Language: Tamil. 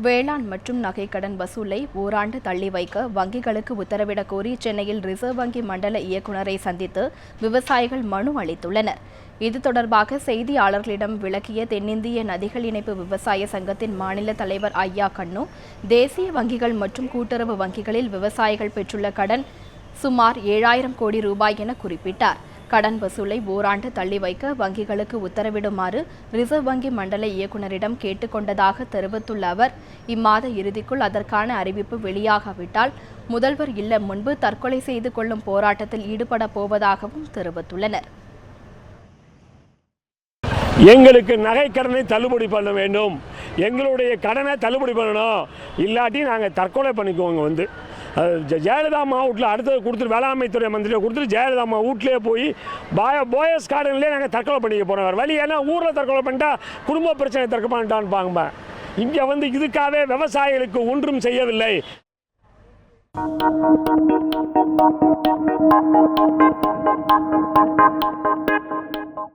வேளாண் மற்றும் நகைக்கடன் வசூலை ஓராண்டு தள்ளி வைக்க வங்கிகளுக்கு உத்தரவிடக் கோரி சென்னையில் ரிசர்வ் வங்கி மண்டல இயக்குநரை சந்தித்து விவசாயிகள் மனு அளித்துள்ளனர். இது தொடர்பாக செய்தியாளர்களிடம் விளக்கிய தென்னிந்திய நதிகள் இணைப்பு விவசாய சங்கத்தின் மாநில தலைவர் ஐயா கண்ணு, தேசிய வங்கிகள் மற்றும் கூட்டுறவு வங்கிகளில் விவசாயிகள் பெற்றுள்ள கடன் சுமார் 7,000 கோடி ரூபாய் என குறிப்பிட்டார். கடன் வசூலை ஓராண்டு தள்ளி வைக்க வங்கிகளுக்கு உத்தரவிடுமாறு ரிசர்வ் வங்கி மண்டல இயக்குநரிடம் கேட்டுக்கொண்டதாக தெரிவித்துள்ள அவர், இம்மாத இறுதிக்குள் அதற்கான அறிவிப்பு வெளியாகாவிட்டால் முதல்வர் இல்லம் முன்பு தற்கொலை செய்து கொள்ளும் போராட்டத்தில் ஈடுபட போவதாகவும் தெரிவித்துள்ளனர். எங்களுக்கு நகை கடனை தள்ளுபடி பண்ண வேண்டும், எங்களுடைய கடனை தள்ளுபடி பண்ணணும், இல்லாட்டி நாங்கள் தற்கொலை பண்ணிக்குவோங்க. ஜெயலலிதா அம்மா வீட்டில் அடுத்தது கொடுத்துட்டு வேளாண்மைத்துறை மந்திரியை கொடுத்துட்டு ஜெயலலிதா அம்மா வீட்டிலே போய் போயஸ் கார்டன்லேயே நாங்கள் தற்கொலை பண்ணிக்க போகிறோம். வழி ஏன்னா ஊரில் தற்கொலை பண்ணிட்டா குடும்ப பிரச்சனை தற்கொலை பண்ணிட்டான்னு பாங்க. இங்கே இதுக்காகவே விவசாயிகளுக்கு ஒன்றும் செய்யவில்லை.